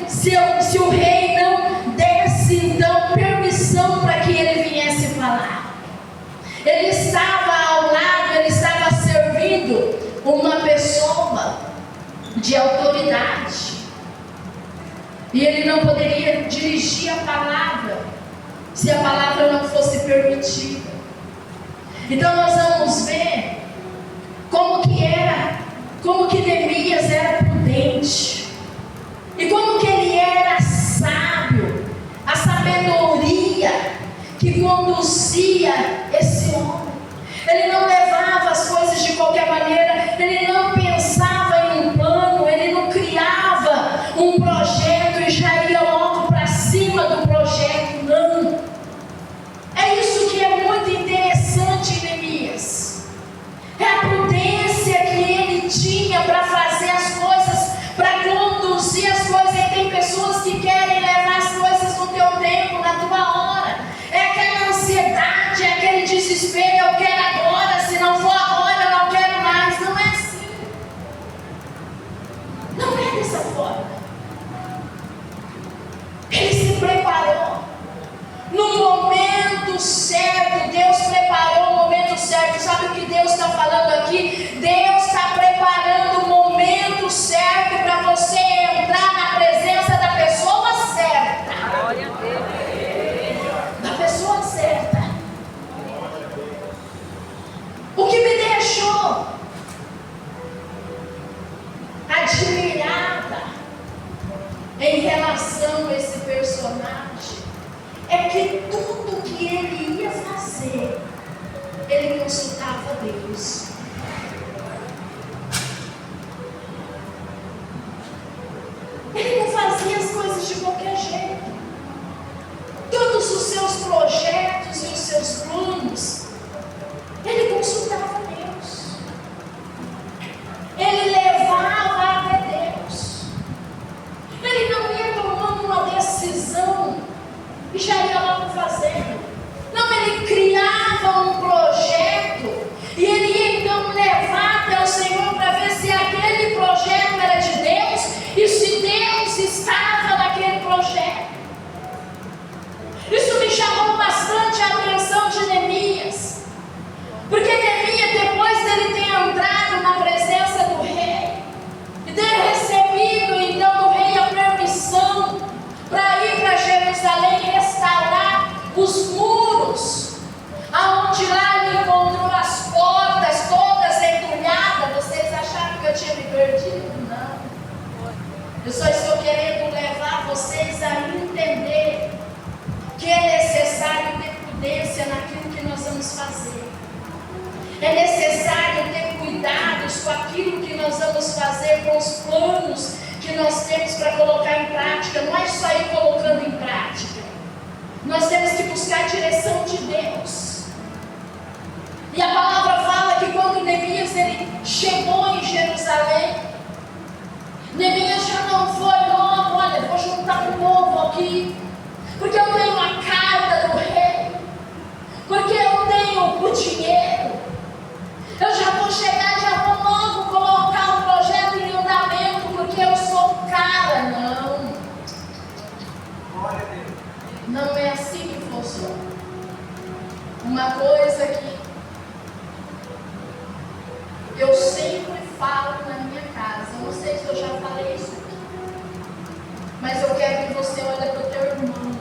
se o rei não desse então permissão para que ele viesse falar. Ele estava ao lado, ele estava servindo uma pessoa de autoridade, e ele não poderia dirigir a palavra se a palavra não fosse permitida. Então nós vamos ver como que Neemias era prudente, e como que ele era sábio, a sabedoria que conduzia esse homem. Ele não levava as coisas de qualquer maneira, ele não pensava em um plano, ele não criava um projeto e já ia logo para cima do projeto, não. É isso que é muito interessante em Neemias, é a prudência que ele tinha para fazer as coisas, para conduzir as coisas. E tem pessoas que querem levar as coisas no teu tempo, na tua hora, é aquela ansiedade, é aquele desespero, eu quero agora, se não for agora eu não quero mais. Não é assim, não é dessa forma. Ele se preparou no momento certo. Deus preparou o momento certo. Sabe o que Deus está falando aqui? Deus está preparando o momento certo para você entrar na presença da pessoa certa. Da pessoa certa. O que me deixou admirada em relação a esse personagem é que tudo que ele ia fazer, ele consultava Deus. Ele não fazia as coisas de qualquer jeito. Todos os seus projetos e os seus planos, ele consultava Deus. Ele levava até Deus. Ele não ia tomando uma decisão e já ia logo fazendo. Não, ele criava um projeto e ele ia então levar até o Senhor para ver se aquele projeto era de Deus e se Deus estava naquele projeto. Isso me chamou bastante a atenção de Neemias, porque Neemias, depois dele ter entrado na presença do rei e ter recebido então do rei a permissão para ir para Jerusalém e restaurar os muros, aonde lá ele encontrou as portas todas entulhadas. Vocês acharam que eu tinha me perdido? Não. Eu só estou querendo levar vocês a entender que é necessário ter prudência naquilo que nós vamos fazer. É necessário ter cuidados com aquilo que nós vamos fazer, com os planos que nós temos para colocar em prática. Não é só ir colocando em prática. Nós temos que buscar a direção de Deus. E a palavra fala que quando Neemias ele chegou em Jerusalém, Neemias já não foi logo, olha, vou juntar o povo aqui, porque eu tenho a carta do rei, porque eu tenho o dinheiro, eu já vou chegar, já vou logo colocar o projeto em andamento, porque eu sou o cara. Não. Não é assim que funciona. Uma coisa que eu sempre falo na minha casa, eu não sei se eu já falei isso aqui, mas eu quero que você olhe para o teu irmão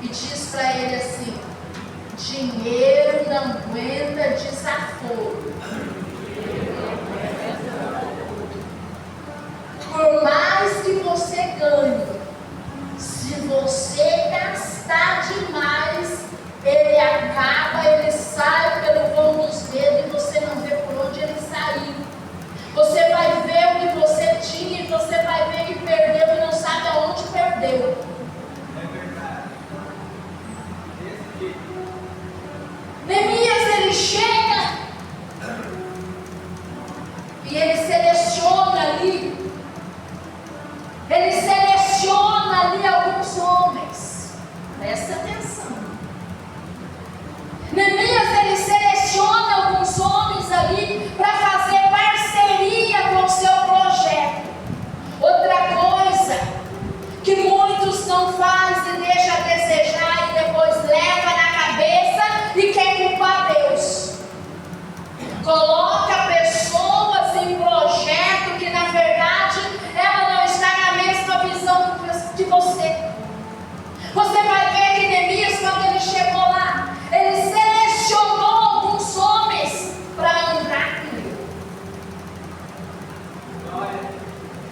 e diz para ele assim: dinheiro não aguenta desaforo. Por mais que você ganhe, se você gastar demais, ele acaba, ele sai pelo vão dos dedos e você não vê por onde ele saiu. Você vai ver o que você tinha e você vai ver que perdeu e não sabe aonde perdeu. Neemias, ele chega e ele seleciona ali. Ele seleciona ali alguns homens. Presta atenção. Neemias, ele seleciona alguns homens ali para fazer parceria com o seu projeto. Outra coisa Você vai ver que Neemias, quando ele chegou lá, ele selecionou alguns homens para andar com ele.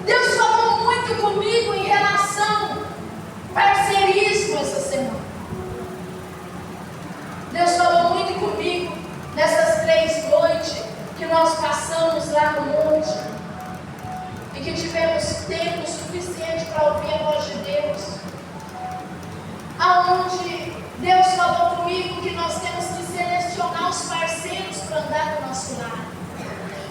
Deus falou muito comigo em relação ao parceirismo essa semana. Deus falou muito comigo nessas 3 noites que nós passamos lá no monte e que tivemos tempo suficiente para ouvir a voz de Deus, aonde Deus falou comigo que nós temos que selecionar os parceiros para andar do nosso lado,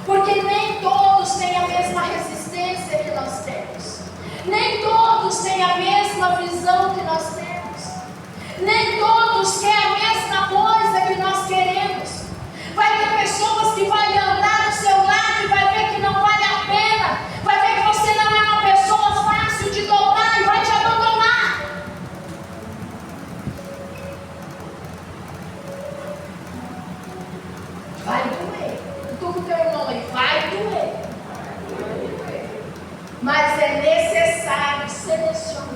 porque nem todos têm a mesma resistência que nós temos, nem todos têm a mesma visão que nós temos, nem todos querem a mesma coisa que nós queremos. Vai ter pessoas que vão andar do seu lado e vai ver que não vale a pena, vai ver que você não é uma pessoa fácil de dobrar e vai te abandonar. Vai doer. Tu com teu irmão aí, vai doer. Mas é necessário selecionar.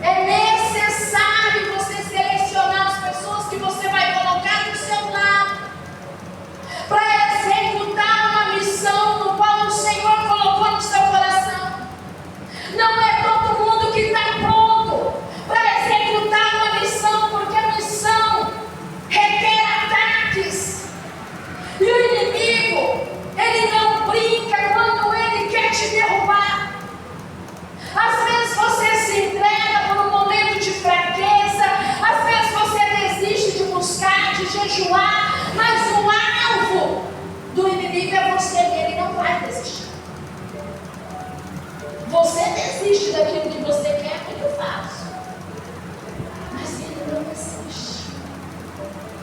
É necessário você selecionar as pessoas que você vai colocar do seu lado para executar uma missão no qual o Senhor colocou no seu coração. Não é todo mundo que está pronto para executar uma missão, porque a missão requer ataques. E o inimigo, ele não brinca quando ele quer te derrubar. Às vezes você se entrega por um momento de fraqueza, às vezes você desiste de buscar, de jejuar, mas o alvo do inimigo é você e ele não vai desistir. Você desiste daquilo que você quer, que eu faço, mas ele não desiste.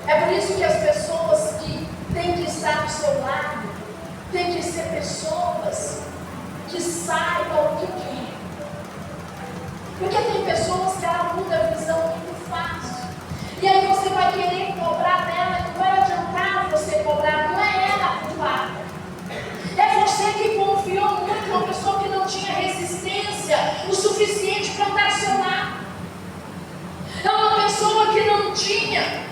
É por isso que as pessoas que têm que estar do seu lado têm que ser pessoas que saibam o que querem. Porque tem pessoas que ela muda a visão muito fácil. E aí você vai querer cobrar dela, não vai adiantar você cobrar, não é ela a culpada. É você que confiou muito em uma pessoa que não tinha resistência o suficiente para andar ao seu lado. É uma pessoa que não tinha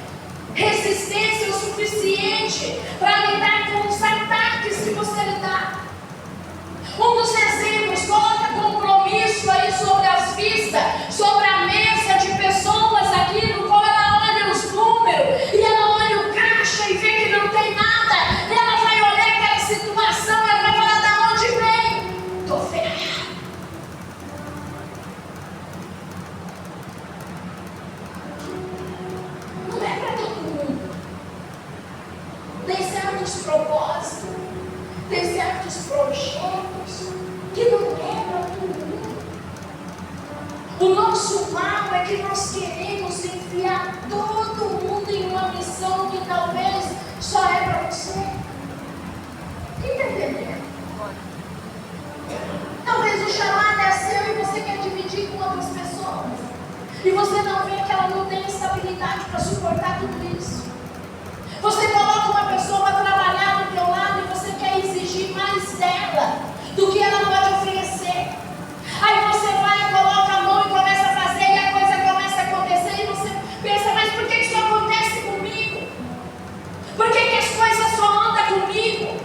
resistência o suficiente para lidar com os ataques que você lhe dá. Um dos exemplos, coloca compromisso aí sobre as vistas, sobre a mesa de pessoas aqui, no qual ela olha os números, e ela olha o caixa e vê que não tem nada, ela vai olhar aquela situação, ela vai falar: da onde vem? Estou ferrada. Não é para todo mundo. Tem certos propósitos, tem certos projetos que não é para todo mundo. O nosso mal é que nós queremos enfiar todo mundo em uma missão que talvez só é para você. Quem está entendendo? Talvez o chamado é seu e você quer dividir com outras pessoas. E você não vê que ela não tem estabilidade para suportar tudo isso. Você coloca uma pessoa para trabalhar do teu lado e você quer exigir mais dela do que ela pode oferecer. Aí você vai, coloca a mão e começa a fazer e a coisa começa a acontecer e você pensa: mas por que isso acontece comigo? Por que as coisas só andam comigo?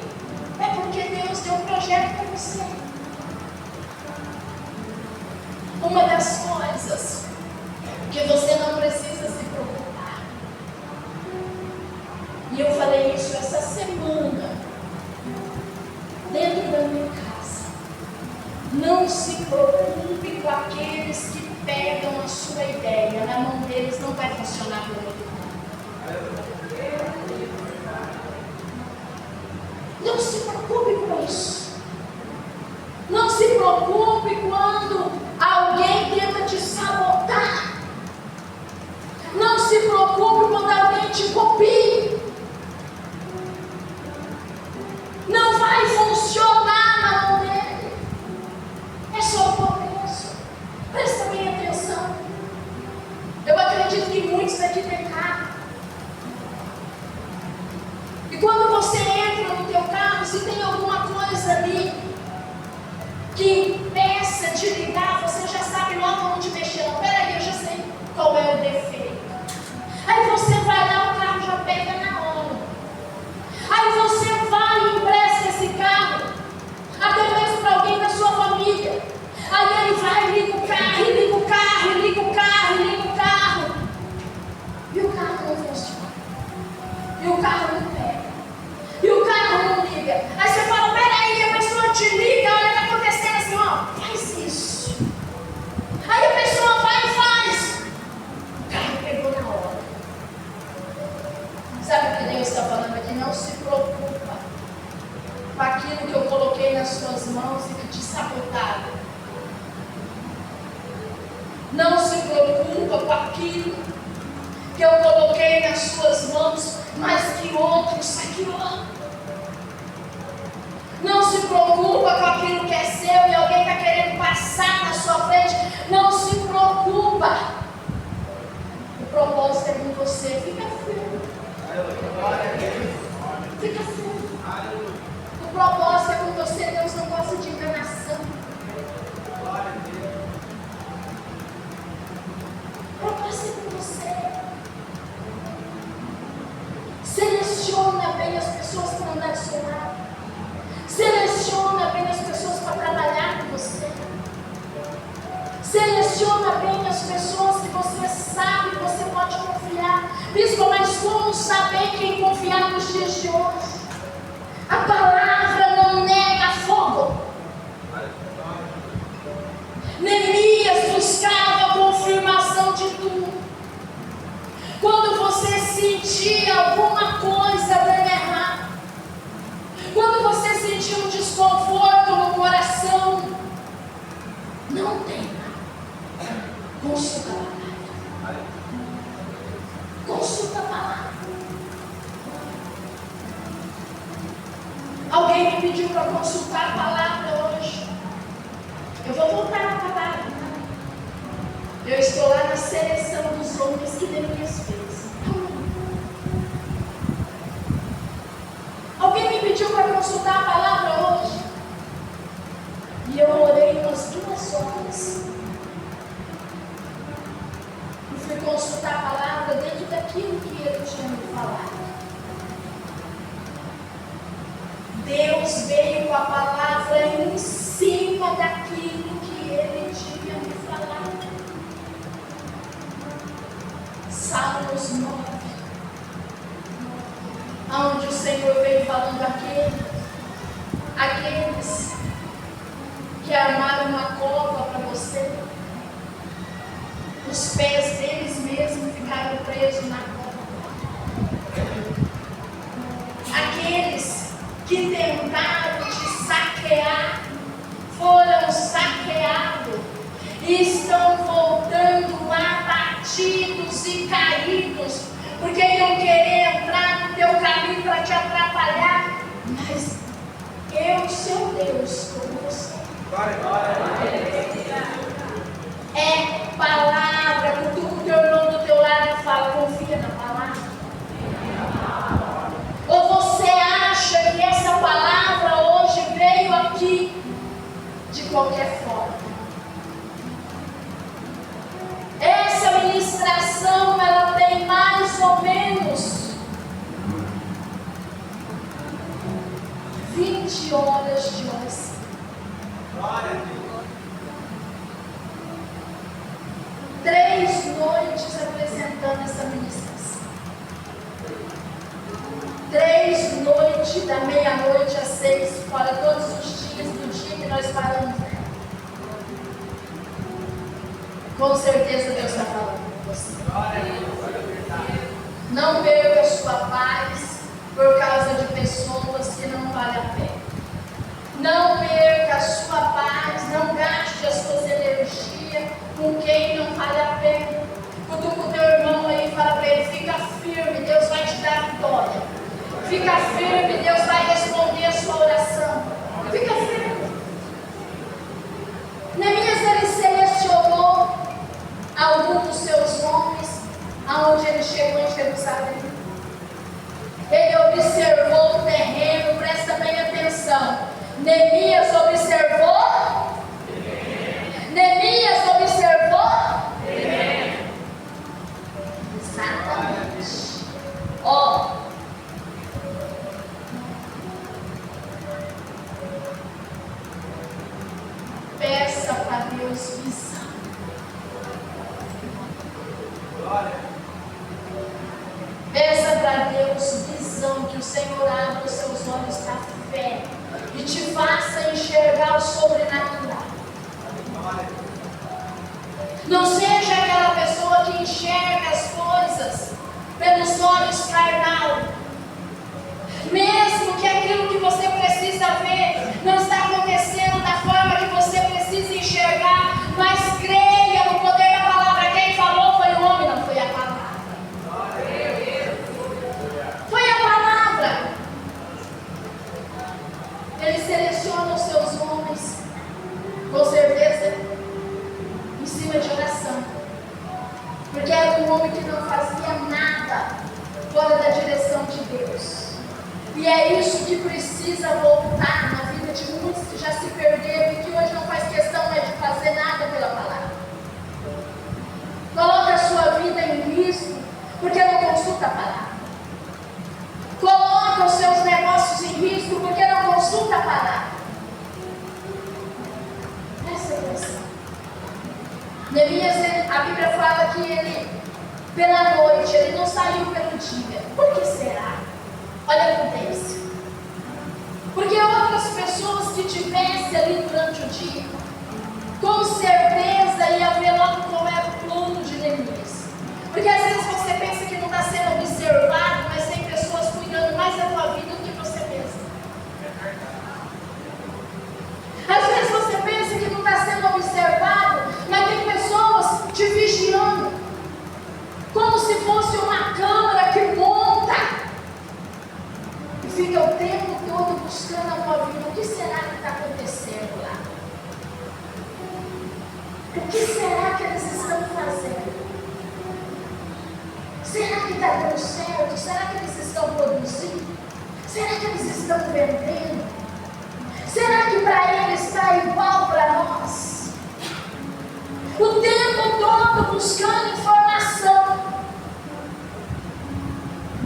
É porque Deus deu um projeto para você. Uma das coisas que você não precisa se preocupar, e eu falei isso essa semana dentro da minha casa: não se preocupe com aqueles que pegam a sua ideia, na mão deles não vai funcionar por muito tempo. Não se preocupe com isso. Não se preocupe quando alguém tenta te sabotar. Não se preocupe quando alguém te copia. Não vai funcionar na mão dele. É só o começo. Presta bem atenção. Eu acredito que muitos aqui têm carro. E quando você entra no teu carro, se tem alguma coisa ali que impeça de ligar, você já sabe onde mexer, não. Peraí, eu já sei qual é o defeito. Aí você vai lá, o carro já pega na hora. Aí você vai e empresta esse carro, até mesmo para alguém da sua família. Aí ele vai, liga o carro, e liga o carro, e liga o carro, e liga o carro. E o carro não funciona. E o carro não pega. E o carro não liga. Aí você fala, peraí, a pessoa te liga, olha o que está acontecendo assim, ó, faz isso. Aí a pessoa vai e faz. O carro pegou na hora. Sabe o que Deus está falando aqui? Não se preocupa com aquilo que eu coloquei nas suas mãos e que te sabotaram. Não se preocupa com aquilo que eu coloquei nas suas mãos, mas que outro saqueou. Não se preocupa com aquilo que é seu e alguém está querendo passar na sua frente. Não se preocupa. O propósito é com você. Fica firme. Fica firme. O propósito é com você. Deus não gosta de enganação. O propósito é com você. Seleciona bem as pessoas para andar do seu lado. Seleciona bem as pessoas para trabalhar com você. Seleciona bem as pessoas que você sabe que você pode confiar. Principalmente como saber quem confiar nos dias de hoje. A palavra não nega fogo. Neemias buscava a confirmação de tudo. Quando você sentir alguma coisa dando errado, quando você sentir um desconforto no coração, não tenha. Consulta a palavra. Consulta a palavra. Alguém me pediu para consultar a palavra hoje. Eu vou voltar na palavra. Eu estou lá na seleção dos homens que Neemias fez. Alguém me pediu para consultar a palavra hoje. E eu orei umas 2 horas. E fui consultar a palavra dentro daquilo que ele tinha me falado. Deus veio com a palavra em cima daquilo que ele tinha me falado. Salmos 9, onde o Senhor veio falando aqueles que armaram uma cova para você, os pés deles mesmos ficaram presos na cova. Aqueles que tentaram te saquear, foram saqueados e estão voltando lá batidos e caídos, porque iam querer entrar no teu caminho para te atrapalhar, mas eu, seu Deus, estou com você. É palavra, cutuca o teu irmão do teu lado e fala, confia na palavra. Ou você acha que essa palavra hoje veio aqui de qualquer forma? Essa ministração, ela tem mais ou menos 20 horas de oração. 3 noites apresentando essa ministração. 3 noites, da meia-noite às 6, fora todos os dias do dia que nós paramos, né? Com certeza Deus está falando com você. Não perca a sua paz por causa de pessoas que não valem a pena. Não perca a sua paz, não gaste as suas energias com quem não vale a pena. Cutuca o teu irmão aí e fala para ele, fica firme, Deus vai te dar vitória. Fica firme, Deus vai responder a sua oração. Fica firme. Neemias, ele selecionou alguns dos seus homens aonde ele chegou em Jerusalém. Ele observou o terreno, presta bem atenção. Neemias observou Deus visão. Peça para Deus visão, que o Senhor abra os seus olhos para a fé e te faça enxergar o sobrenatural. Não seja aquela pessoa que enxerga as coisas pelos olhos carnais. Mesmo que aquilo que você precisa ver não está acontecendo da forma que você precisa enxergar, mas creia no poder da palavra. Quem falou foi o homem, não foi a palavra. Foi a palavra. Ele seleciona os seus homens, com certeza, em cima de oração. Porque era um homem que não fazia nada fora da direção de Deus. E é isso que precisa voltar na vida de muitos que já se perderam e que hoje não faz questão de fazer nada pela palavra. Coloca a sua vida em risco porque não consulta a palavra. Coloca os seus negócios em risco porque não consulta a palavra. Presta atenção. Neemias, a Bíblia fala que ele, pela noite, ele não saiu pelo dia. Por que será? Olha a prudência. Porque outras pessoas que tivessem ali durante o dia, com certeza ia ver logo qual era o plano de Neemias. Porque às vezes você pensa que não está sendo observado, mas tem pessoas cuidando mais da tua vida do que você pensa. Às vezes você pensa que não está sendo observado, mas tem pessoas te vigiando, como se fosse uma câmera que monta. Fica o tempo todo buscando a tua vida. O que será que está acontecendo lá? O que será que eles estão fazendo? Será que está dando certo? Será que eles estão produzindo? Será que eles estão vendendo? Será que para eles está igual para nós? O tempo todo buscando informação.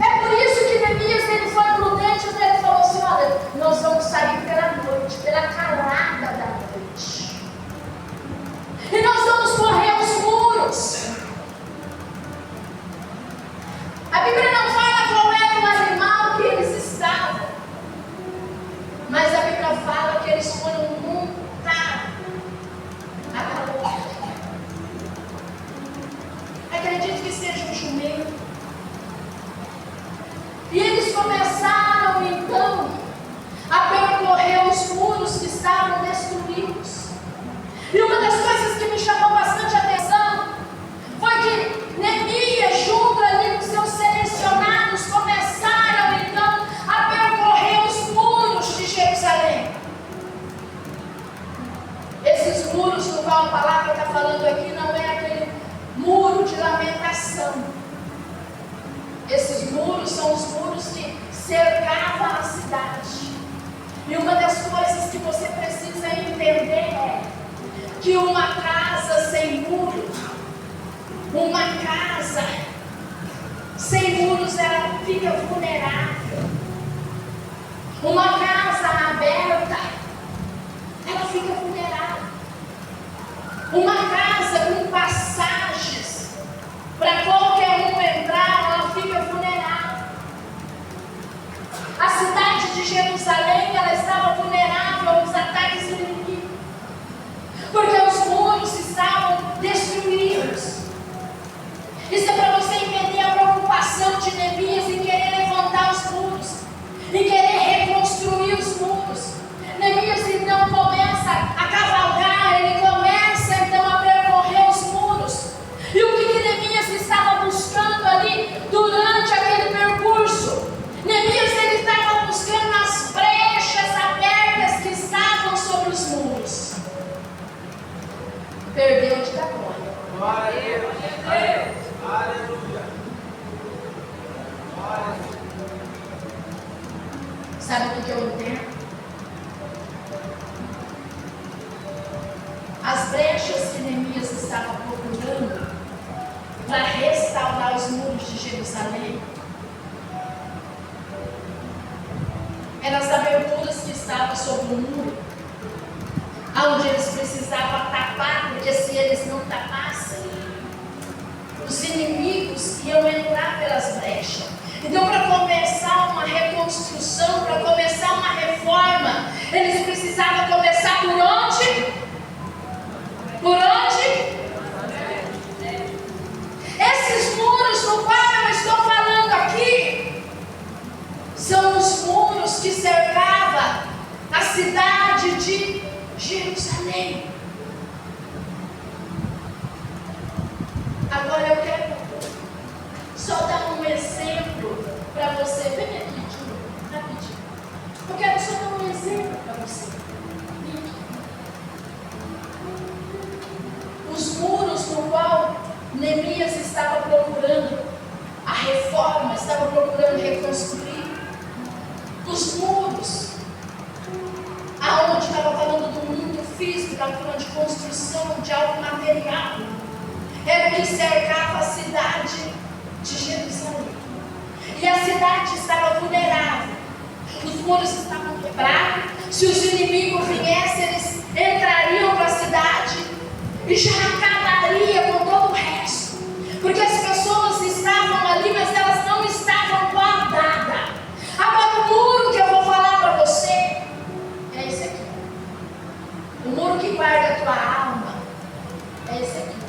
É por isso que Neemias ele foi prudente, quando ele falou assim: olha, nós vamos sair pela noite, pela calada da noite. E nós vamos correr os muros. A Bíblia não fala qual era o animal que eles estavam, mas a Bíblia fala que eles foram montar a calor. Acredito que seja um jumento. E eles começaram então a percorrer os muros que estavam destruídos. E uma das coisas que me chamou bastante atenção foi que Neemias, junto ali com seus selecionados, começaram então a percorrer os muros de Jerusalém. Esses muros no qual a palavra está falando aqui não é aquele muro de lamentação. Esses muros são os muros que cercavam a cidade. E uma das coisas que você precisa entender é que uma casa sem muro, uma casa sem muros, ela fica vulnerável. Uma casa aberta, ela fica vulnerável. Uma casa com passagens para qualquer um entrar, ela fica vulnerável. A cidade de Jerusalém, ela estava vulnerável aos ataques inimigos, porque os muros estavam destruídos. Isso é para você entender a preocupação de Neemias em querer levantar os muros, em querer reconstruir os muros. Neemias então começa a cavalgar, ele começa então a percorrer os muros. E o que Neemias estava buscando ali durante aquele percurso? Neemias ele estava buscando as brechas abertas que estavam sobre os muros. Perdeu de dar glória. Glória a Deus. Aleluia. Sabe o que eu entendo? As brechas que Neemias estava procurando para restaurar os muros de Jerusalém eram as aberturas que estavam sobre o muro, onde eles precisavam tapar, porque os inimigos iam entrar pelas brechas. Então, para começar uma reconstrução, para começar uma reforma, eles precisavam começar por onde? Por onde? Esses muros no qual eu estou falando aqui são os muros que cercavam a cidade de Jerusalém. Agora eu quero só dar um exemplo para você. Vem aqui, Júlio, rapidinho. Eu quero só dar um exemplo para você. Vem aqui. Os muros no qual Neemias estava procurando a reforma, estava procurando reconstruir. Os muros, aonde estava falando do mundo físico, estava falando de construção, de algo material, era o que cercava a cidade de Jerusalém. E a cidade estava vulnerável, os muros estavam quebrados. Se os inimigos viessem, eles entrariam para a cidade e já acabaria com todo o resto, porque as pessoas estavam ali, mas elas não estavam guardadas. Agora, o muro que eu vou falar para você é esse aqui. O muro que guarda a tua alma é esse aqui.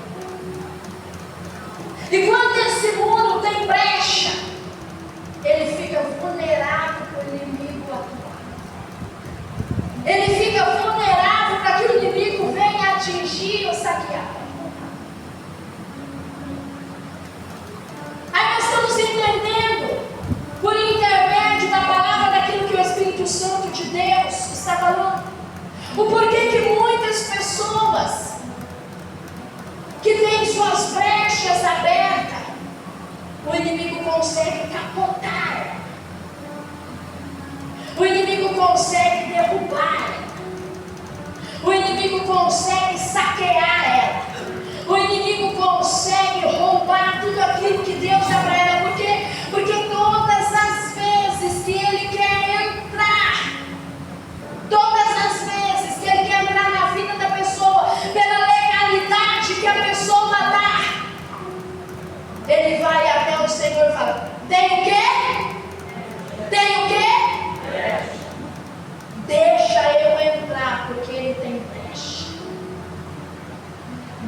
E quando esse muro tem brecha, ele fica vulnerável para o inimigo atuar. Ele fica vulnerável para que o inimigo venha atingir ou saquear. Aí nós estamos entendendo, por intermédio da palavra, daquilo que o Espírito Santo de Deus está falando, o porquê que muitas pessoas que têm suas brechas abertas, o inimigo consegue capotar, o inimigo consegue derrubar, o inimigo consegue saquear ela, o inimigo consegue roubar tudo aquilo que Deus dá para ela. Por quê? Porque todas as vezes que ele quer entrar, todas as vezes que ele quer entrar na vida da pessoa, pela legalidade que a pessoa dá, ele vai até o Senhor e fala: tem o quê? Tem o quê? Deixa eu entrar, porque ele tem brecha.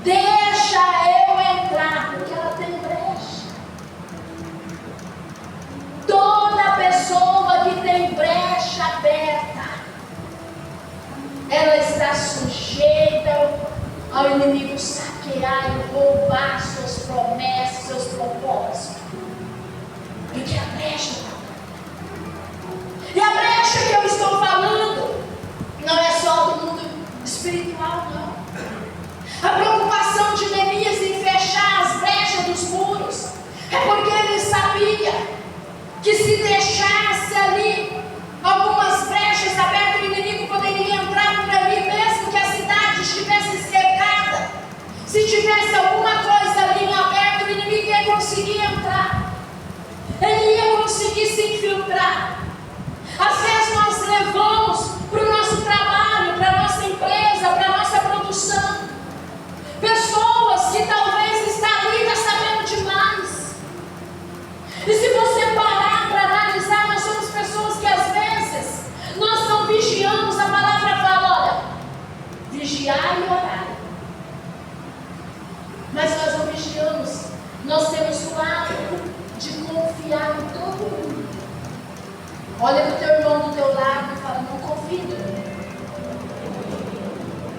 Deixa eu entrar, porque ela tem brecha. Toda pessoa que tem brecha aberta, ela está sujeita ao inimigo saquear e roubar suas promessas, seus propósitos. Porque a brecha está. E a brecha que eu estou falando não é só do mundo espiritual, não. A preocupação de Neemias em fechar as brechas dos muros é porque ele sabia que se deixasse ali algumas brechas abertas, o inimigo poderia entrar por ali, mesmo que a cidade estivesse cercada. Se tivesse alguma coisa ali em aberto, o inimigo ia conseguir entrar, ele ia conseguir se infiltrar. Às vezes nós levamos para o nosso trabalho, para a nossa empresa, para a nossa produção, pessoas que talvez estão ali, está sabendo demais. E se você parar para analisar, nós somos pessoas que às vezes nós não vigiamos. A palavra fala: olha, vigiar e orar. Mas nós não vigiamos. Nós temos o hábito de confiar em todo mundo. Olha para o teu irmão do teu lado e fala: não confie em mim.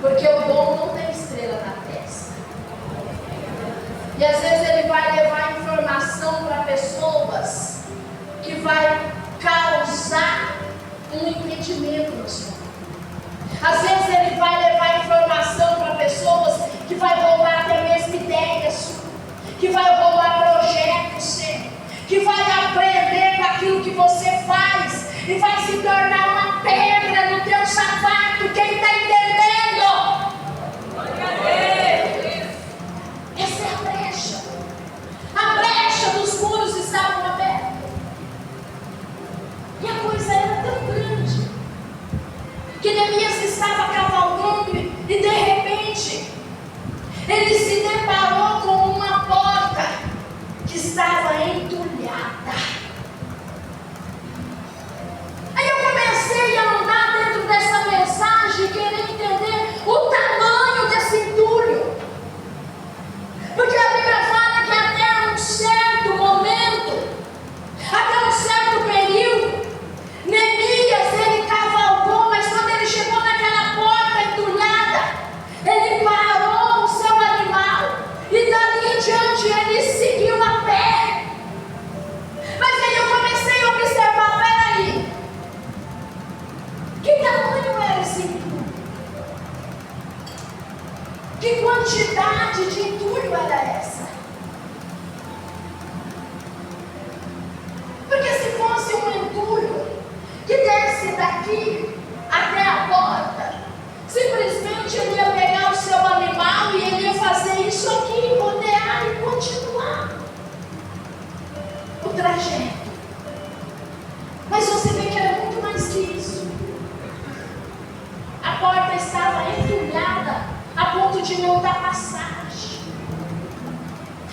Porque o bom não tem estrela na testa. E às vezes ele vai levar informação para pessoas que vai causar um impedimento no seu vida. Às vezes ele vai levar informação para pessoas que vai roubar até mesmo ideias suas, que vai roubar projetos seus, que vai aprender com aquilo que você faz e vai se tornar uma pedra no teu sapato. Quem está entendendo? Essa é a brecha. A brecha dos muros estavam aberta. E a coisa era tão grande que Neemias estava estava entulhada. Aí eu comecei a andar dentro dessa mensagem, querer entender o tamanho desse entulho. Porque a Bíblia fala que até um certo momento, até um certo período, Neemias, ele cavalgou, mas quando ele chegou naquela porta entulhada, ele parou o seu animal e dali em diante ele seguiu a pé. Mas aí eu comecei a observar, peraí, que tamanho era esse entulho? Que quantidade de entulho era essa? Porque se fosse um entulho que desce daqui até a porta, simplesmente ele ia pegar o seu animal e ele ia fazer isso aqui, rodear e continuar o trajeto. Mas você vê que era muito mais que isso. A porta estava entulhada a ponto de não dar passagem.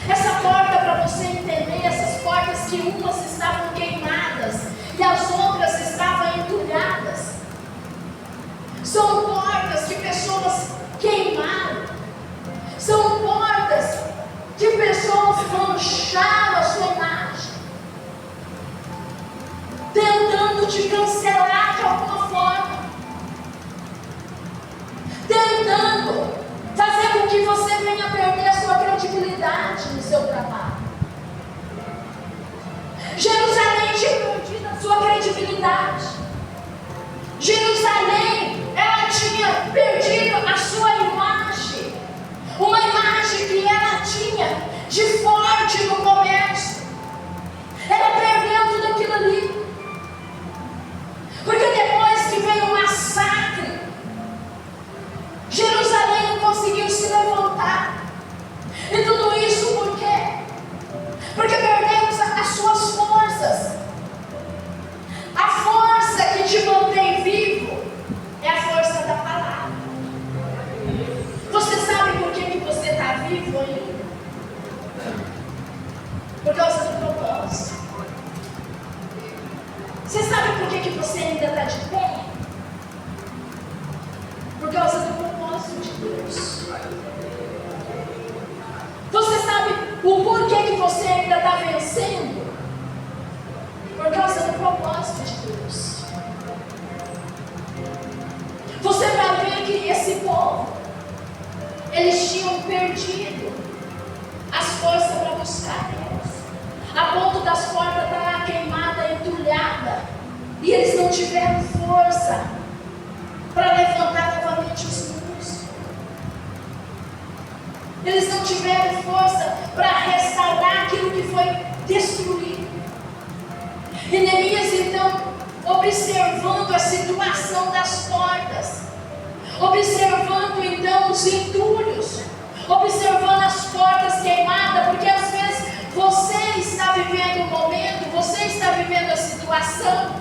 Essa porta, para você entender, essas portas que umas estavam queimadas e as outras estavam entulhadas, são portas que pessoas queimaram, são portas que pessoas mancharam a sua imagem, tentando te cancelar de alguma forma, tentando fazer com que você venha perder a sua credibilidade no seu trabalho. Jerusalém tinha perdido a sua credibilidade. Jerusalém, ela tinha perdido a sua imagem. Uma imagem que ela tinha de forte no comércio. Ela perdeu tudo aquilo ali. Porque depois que veio o massacre, Jerusalém não conseguiu se levantar. E tudo isso por quê? Porque perdemos as suas forças. A força que te mantém vivo é a força da palavra. Você sabe por que você está vivo ainda? Por causa do propósito. Você sabe por que você ainda está de pé? Por causa do propósito de Deus. Você sabe o porquê que você ainda está vencendo? Por causa do propósito de Deus. Você vai ver que esse povo, eles tinham perdido as forças para buscar Deus, a ponto das portas estar queimadas, entulhadas, e eles não tiveram força para levantar novamente os muros. Eles não tiveram força para restaurar aquilo que foi destruído. E Neemias, então, observando a situação das portas, observando então os entulhos, observando as portas queimadas, porque às vezes você está vivendo um momento, você está vivendo a situação,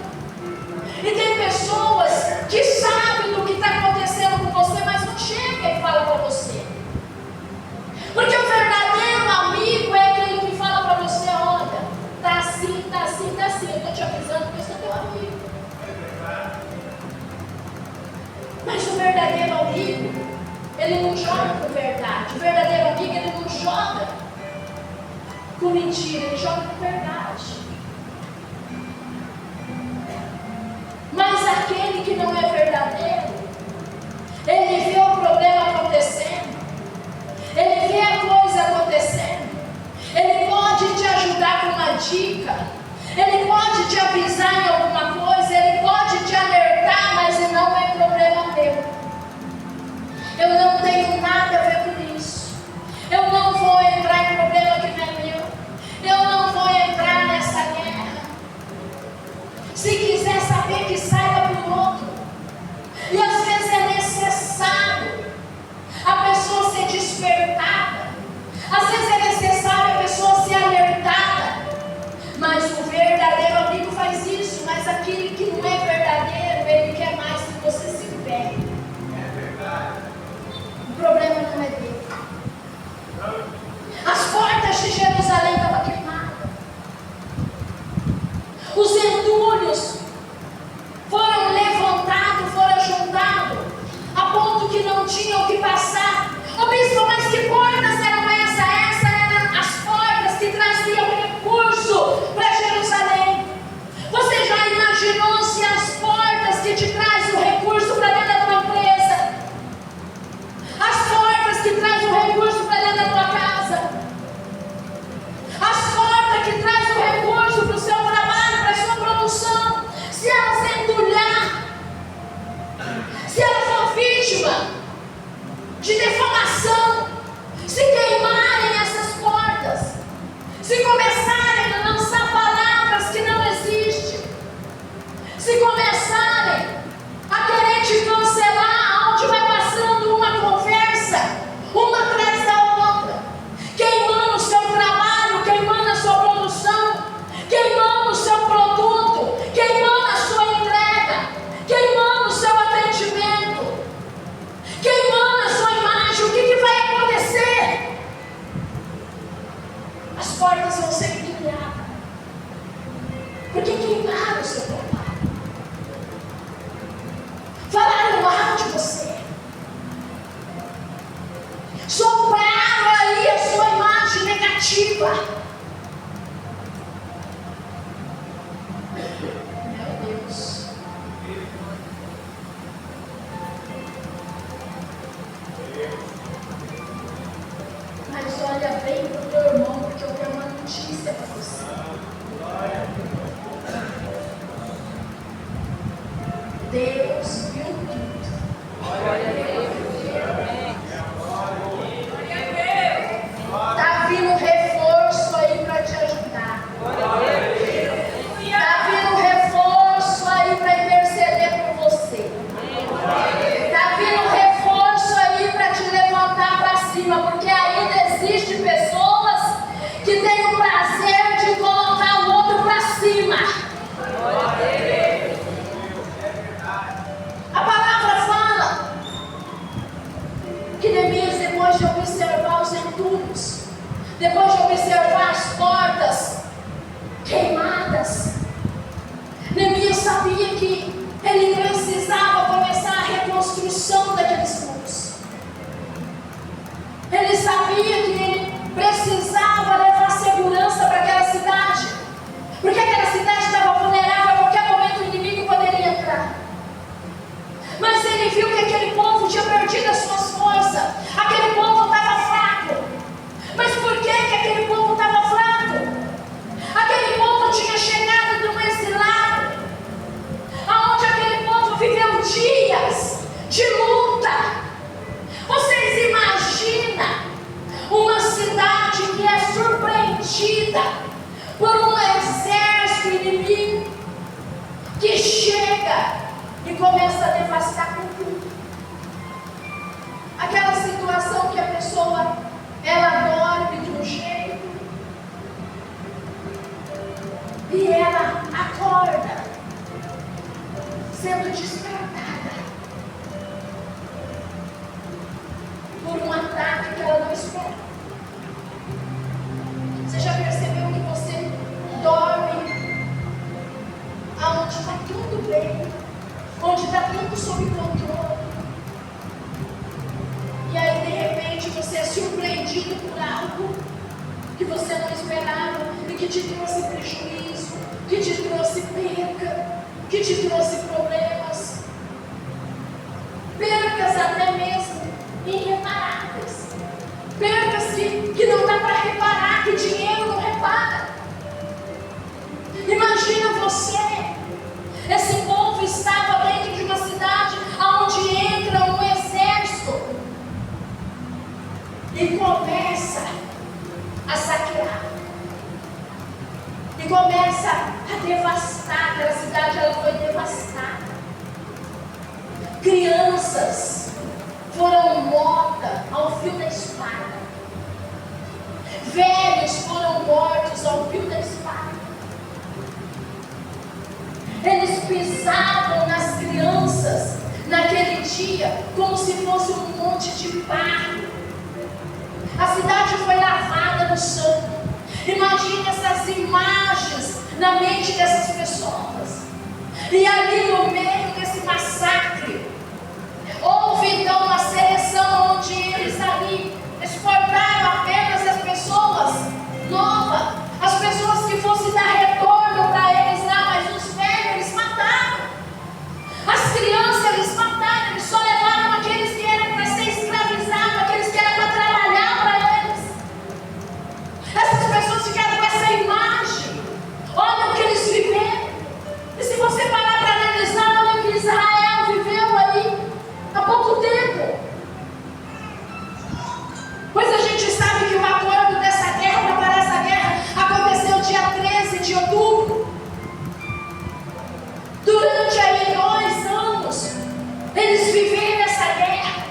e tem pessoas que sabem do que está acontecendo com você, mas não chega e fala para você. Porque o verdadeiro amigo é aquele que fala para você: olha, está assim, está assim, está assim. Eu estou te avisando que eu sou teu amigo. Mas o verdadeiro amigo, ele não joga com verdade. O verdadeiro amigo, ele não joga com mentira, ele joga com verdade. Mas aquele que não é verdadeiro, ele vê o problema acontecendo, ele vê a coisa acontecendo, ele pode te ajudar com uma dica, ele pode te avisar em alguma coisa, ele pode te alertar, mas não é problema meu. Eu não tenho nada a ver com isso. Eu não vou entrar em problema que não é meu. Eu não vou entrar nessa guerra. Se quiser saber, que saiba para o outro. E às vezes é necessário a pessoa ser despertada. Às vezes é necessário a pessoa ser alertada. Mas o verdadeiro amigo faz isso. Mas aquele que não é verdadeiro, ele quer mais que você se ferre. É verdade. O problema cativa. Meu Deus. Mas olha bem para o teu irmão, porque eu tenho uma notícia para você. Deus viu tudo. Está vindo reforço aí para te ajudar. Está vindo reforço aí para interceder por você. Está vindo reforço aí para te levantar para cima, porque ainda existem pessoas que têm o prazer de colocar o outro para cima. A palavra fala que Neemias, depois de observar os entulhos, depois de observar as portas queimadas, Neemias sabia que ele precisava começar a reconstrução daqueles muros. Ele sabia que ele precisava levar segurança para aquela cidade, porque aquela cidade estava vulnerável, a qualquer momento o inimigo poderia entrar. Mas ele viu que aquele povo tinha perdido as suas forças, aquele povo estava fraco. Mas por que aquele povo estava fraco? Aquele povo tinha chegado de um exilado, aonde aquele povo viveu dias de luta. Vocês imaginam uma cidade que é surpreendida por um exército inimigo que chega e começa a devastar com tudo. Aquela situação que a pessoa, ela dorme de um jeito e ela acorda sendo despertada por um ataque que ela não espera. Você já percebeu que você dorme aonde está tudo bem, onde está tudo sob controle, e aí de repente você é surpreendido por algo que você não esperava e que te trouxe prejuízo, que te trouxe perca, que te trouxe problemas, percas até mesmo irreparáveis, percas que não dá para reparar, que dinheiro não repara. Imagina você, esse povo estava dentro de uma cidade onde entra um exército e começa a saquear, e começa a devastar. Aquela cidade, ela foi devastada. Crianças foram mortas ao fio da espada, velhos foram mortos ao fio da espada. Eles pisavam nas crianças naquele dia como se fosse um monte de barro. A cidade foi lavada no sangue. Imagine essas imagens na mente dessas pessoas. E ali no meio desse massacre, houve então uma seleção onde eles ali exportaram apenas as pessoas novas, as pessoas que fossem dar retorno para eles lá, mas os velhos eles mataram. As crianças eles mataram, eles só levaram aqueles que eram para ser escravizados, aqueles que eram para trabalhar para eles. Essas pessoas ficaram com essa imagem. Olha o que eles viveram. E se você parar para analisar, olha o que Israel viveu ali há pouco tempo. Pois a gente sabe que o acordo dessa guerra, para parar essa guerra, aconteceu dia 13 de outubro. Durante aí 2 anos, eles viveram essa guerra.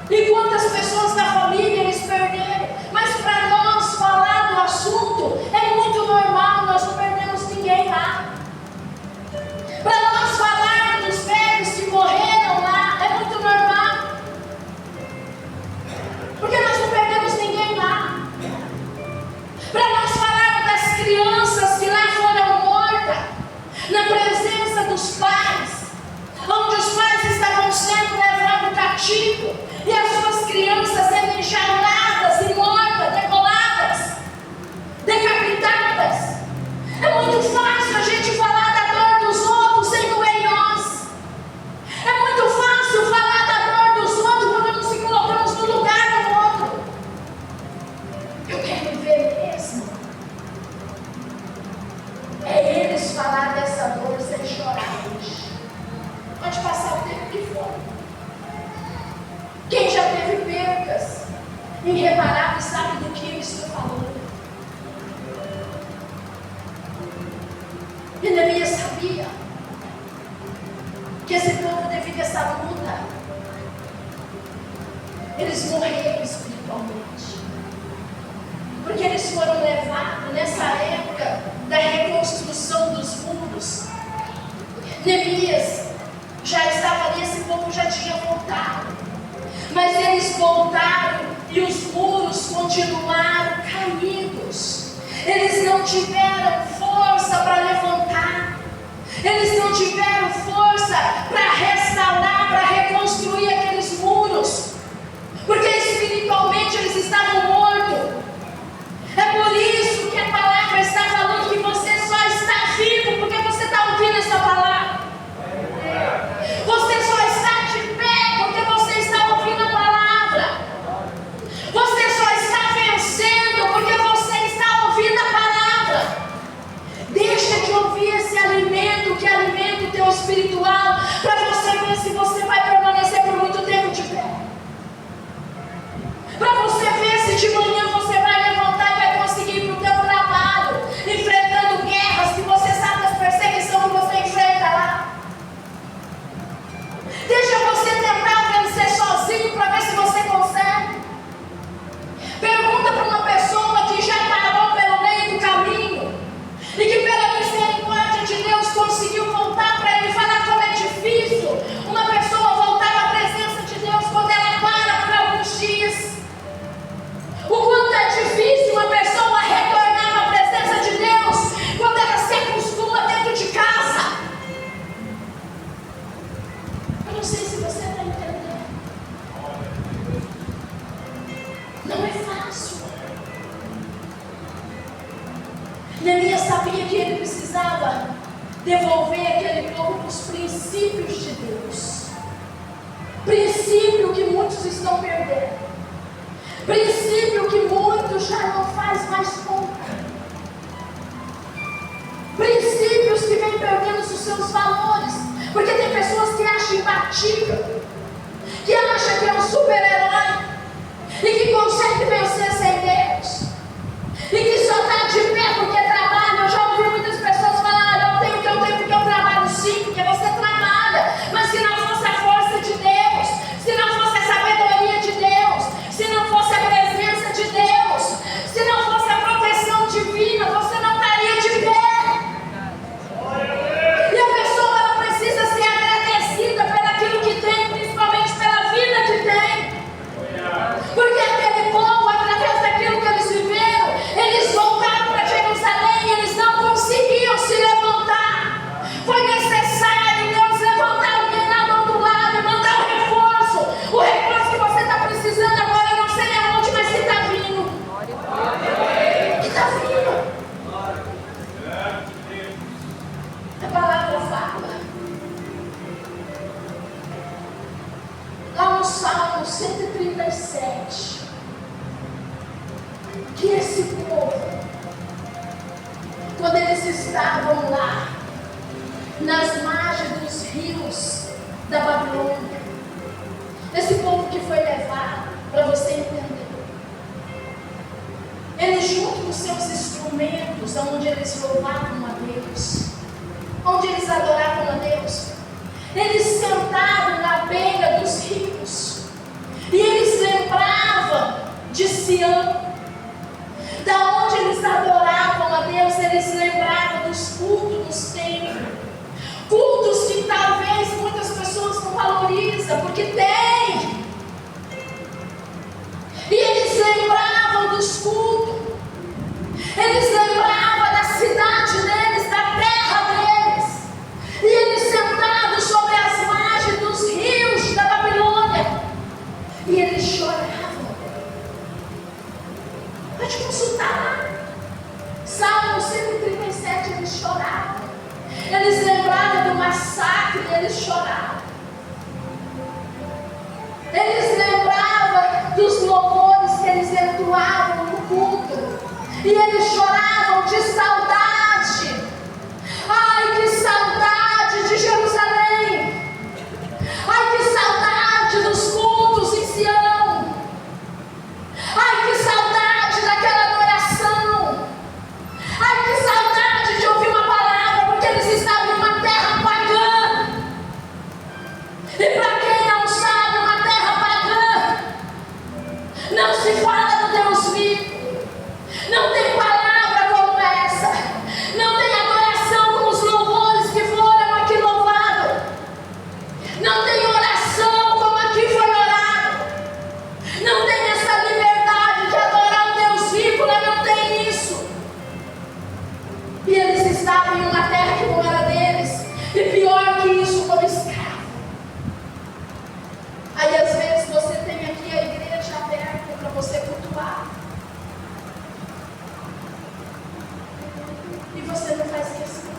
E quantas pessoas da família eles perderam. Mas para nós falar do assunto é muito normal, nós não perdemos ninguém lá. Para nós falar dos velhos que morreram lá é muito normal, porque nós não perdemos ninguém lá. Para nós falar das crianças que lá foram mortas na presença dos pais, onde os pais estavam sendo levados cativo e as suas crianças sendo enjauladas e mortas, degoladas. em reparar, e sabe do que eu estou falando. E Neemias sabia que esse povo, devido a essa luta, eles morreram espiritualmente. Porque eles foram levados nessa época da reconstrução dos muros. Neemias já estava ali, esse povo já tinha voltado. Mas eles voltaram e os muros continuaram caídos. Eles não tiveram força para levantar. Eles não tiveram força para restaurar, para reconstruir aqueles muros. Porque espiritualmente eles estavam mortos. É por isso que a palavra está falando que você só está vivo porque você está ouvindo essa palavra. Você só está de pé porque você está ouvindo a palavra. Você só está vencendo porque você está ouvindo a palavra. Deixa de ouvir esse alimento que alimenta o teu espiritual, para você ver se você vai permanecer por muito tempo de pé. Para você ver se de manhã você vai levantar e vai conseguir ir para o teu trabalho, enfrentando guerras que você sabe das perseguições que você enfrenta lá. Deixa você tentar vencer sozinho para ver se você consegue. Pergunta para uma pessoa que já parou pelo meio do caminho e que pela misericórdia de Deus conseguiu voltar, para ele falar como é difícil uma pessoa voltar à presença de Deus quando ela para por alguns dias. O quanto é difícil uma pessoa retornar à presença de Deus quando ela se acostuma dentro de casa. Eu não sei se você está entendendo. Não é fácil. Neemias sabia que ele precisava devolver aquele povo para os princípios de Deus. Princípio que muitos estão perdendo. Princípio que muitos já não faz mais conta. Princípios que vêm perdendo os seus valores. Porque tem pessoas que acham imbatível, que acham que é um super-herói e que consegue vencer sem Deus, e que só está de pé porque trabalha. Eu já ouvi muitas pessoas falar: eu tenho porque eu trabalho. Sim, porque você trabalha, mas se não fosse a força de Deus, se não fosse a sabedoria de Deus, se não fosse a presença de Deus, se não fosse a proteção divina, você não estaria de pé. E a pessoa, ela precisa ser agradecida pelo aquilo que tem, principalmente pela vida que tem. Porque aquele povo, através daquilo que eles viveram, eles voltaram para Jerusalém e eles não conseguiam se levantar. Foi necessário Deus levantar alguém lá do outro lado e mandar um reforço. O reforço que você está precisando agora, eu não sei aonde, mas que está vindo. Que está vindo. A palavra fala. Lá no Salmo 137, que esse povo, quando eles estavam lá, nas margens dos rios da Babilônia, esse povo que foi levado, para você entender, eles junto com seus instrumentos, onde eles louvavam a Deus, onde eles adoravam a Deus, eles sentavam na beira dos rios, e eles lembravam de Sião, da onde eles adoravam a Deus. Eles lembravam dos cultos dos templos, cultos que talvez muitas pessoas não valorizam, porque tem. E eles lembravam dos cultos, eles lembravam da cidade deles, da terra deles, e eles sentados sobre as margens dos rios da Babilônia, e eles choravam. Pode consultar lá. Salmo 137, eles choravam. Eles lembravam do massacre, eles choravam. Eles lembravam dos louvores que eles entoavam no culto. se fala do Deus vivo. Não tem palavra como essa. Não tem adoração como os louvores que foram aqui louvados. Não tem oração como aqui foi orado. Não tem essa liberdade de adorar o Deus vivo, mas não tem isso. E eles estavam em uma terra que não era deles. E pior que isso, como escravo. Aí às vezes você tem aqui a igreja aberta para você cultuar. E você não faz questão.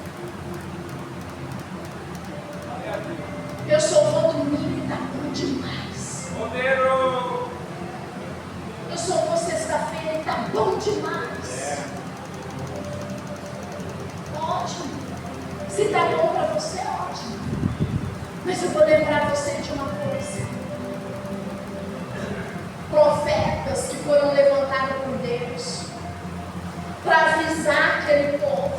Eu sou vô domingo e tá bom demais. Eu sou vô sexta-feira e tá bom demais. Ótimo. Se tá bom para você, ótimo. Mas eu vou lembrar você de uma coisa. Profetas que foram levantados por Deus para avisar aquele povo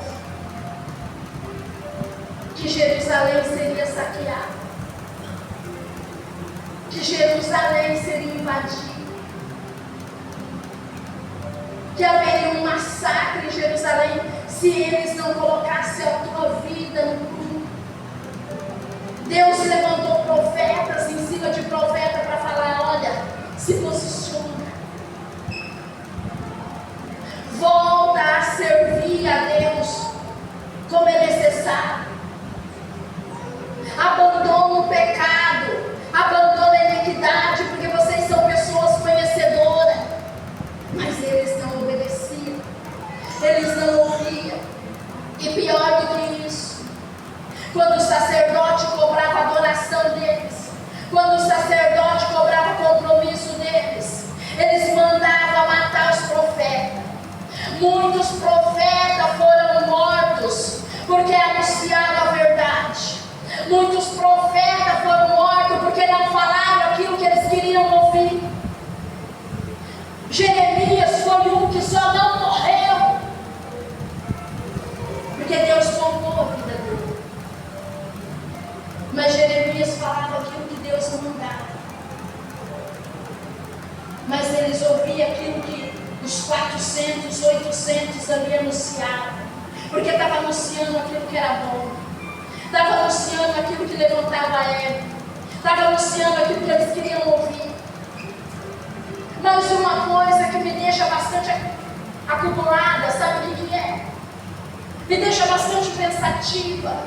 que Jerusalém seria saqueada, que Jerusalém seria invadida, que haveria um massacre em Jerusalém se eles não colocassem a tua vida no prumo. Deus levantou profetas em cima de profeta para falar: olha, se posiciona, volta a servir a Deus como é necessário, abandona o pecado, abandona a iniquidade, porque vocês são pessoas conhecedoras. Mas eles não obedeciam, eles não ouviam. E pior do que isso, quando o sacerdote cobrava a adoração deles, quando o sacerdote cobrava compromisso deles, eles mandavam matar os profetas. Muitos profetas foram mortos porque anunciavam a verdade. Muitos profetas foram mortos porque não falaram aquilo que eles queriam ouvir. Jeremias foi um que só não morreu porque Deus poupou a vida dele. Mas Jeremias falava aquilo que Deus não mandava. Mas eles ouviam aquilo que os 400, 800 ali anunciavam. Porque estava anunciando aquilo que era bom. Estava anunciando aquilo que levantava a ego. Estava anunciando aquilo que eles queriam ouvir. Mas uma coisa que me deixa bastante acumulada, sabe o que é? Me deixa bastante pensativa,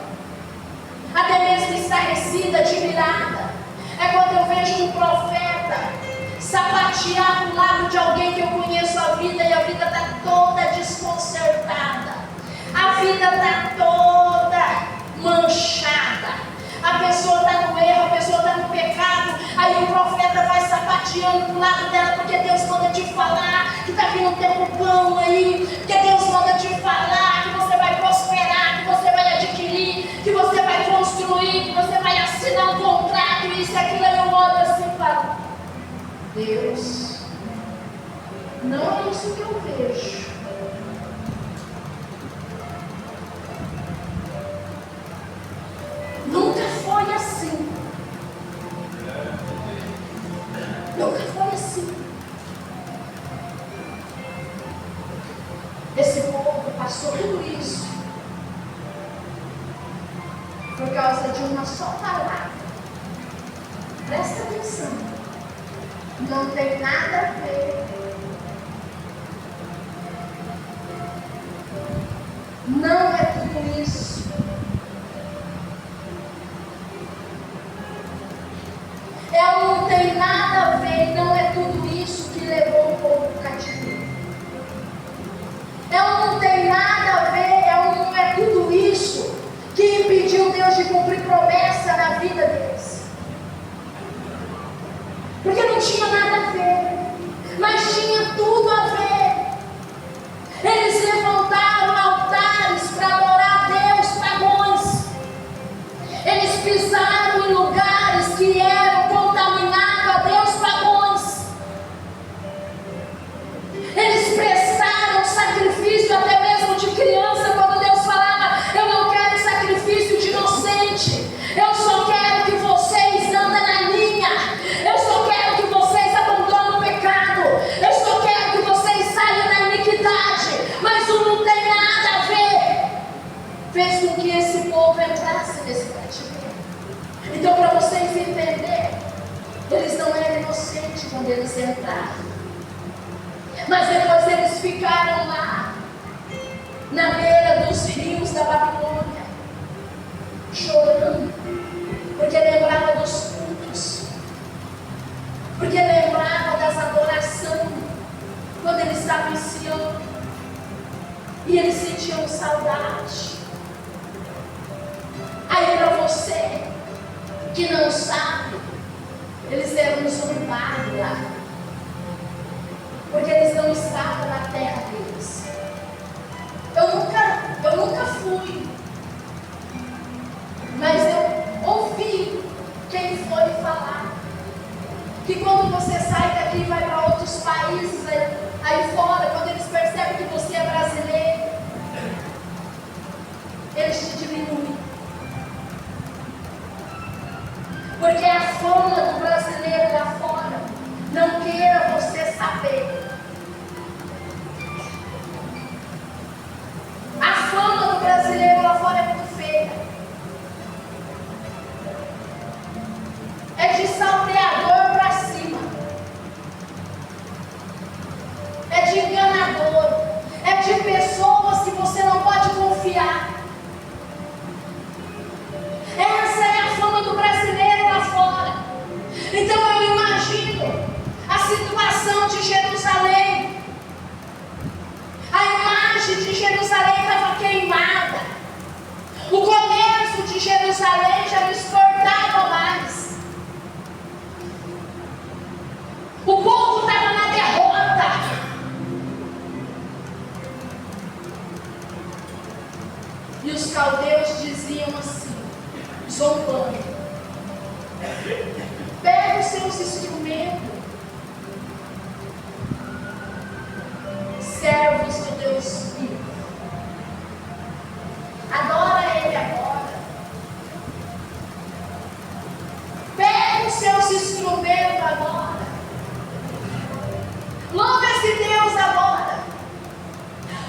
até mesmo estarrecida, admirada. É quando eu vejo um profeta sapatear do lado de alguém que eu conheço a vida e a vida está toda desconcertada, a vida está toda manchada, a pessoa está no erro, a pessoa está no pecado, aí o profeta vai sapateando do lado dela, porque Deus manda te falar que está vindo um tempo bom aí, porque Deus manda te falar que você vai prosperar, que você vai adquirir, que você vai construir, que você vai assinar um contrato, isso e aquilo. Aí eu olho assim e falo: Deus, não é isso que eu vejo. Nunca foi assim. Nunca foi assim. Esse povo passou tudo isso por causa de uma só palavra. Presta atenção. Não tem nada a ver. Não é tudo isso. Não tem nada a ver, não é tudo isso que levou o povo para o cativeiro. Não tem nada a ver, não é tudo isso que impediu Deus de cumprir promessa na vida deles. Porque não tinha nada a ver, mas tinha tudo a ver. Eles levantaram altares para adorar a Deus, eles entraram. Mas depois eles ficaram lá, na beira dos rios da Babilônia, chorando, porque lembrava dos cultos, porque lembrava das adorações, quando eles estavam em Sião, e eles sentiam saudade. Aí para você que não sabe, eles eram zombados lá, porque eles não estavam na terra deles. Eu nunca fui, mas eu ouvi quem foi falar que quando você sai daqui e vai para outros países aí fora, quando eles percebem que você é brasileiro, eles te diminuem. Porque a fama do brasileiro lá fora, não queira você saber. A fama do brasileiro lá fora é muito feia. É de salteador para cima. É de enganador. É de pessoas que você não pode confiar. Essa é a fama do brasileiro lá fora. Então eu imagino a situação de Jerusalém. A imagem de Jerusalém estava queimada. O comércio de Jerusalém já não exportava mais. O povo estava na derrota. E os caldeus diziam assim, zombando: pega os seus instrumentos, servos do Deus vivo, adora Ele agora. Pega os seus instrumentos agora, louva esse Deus agora.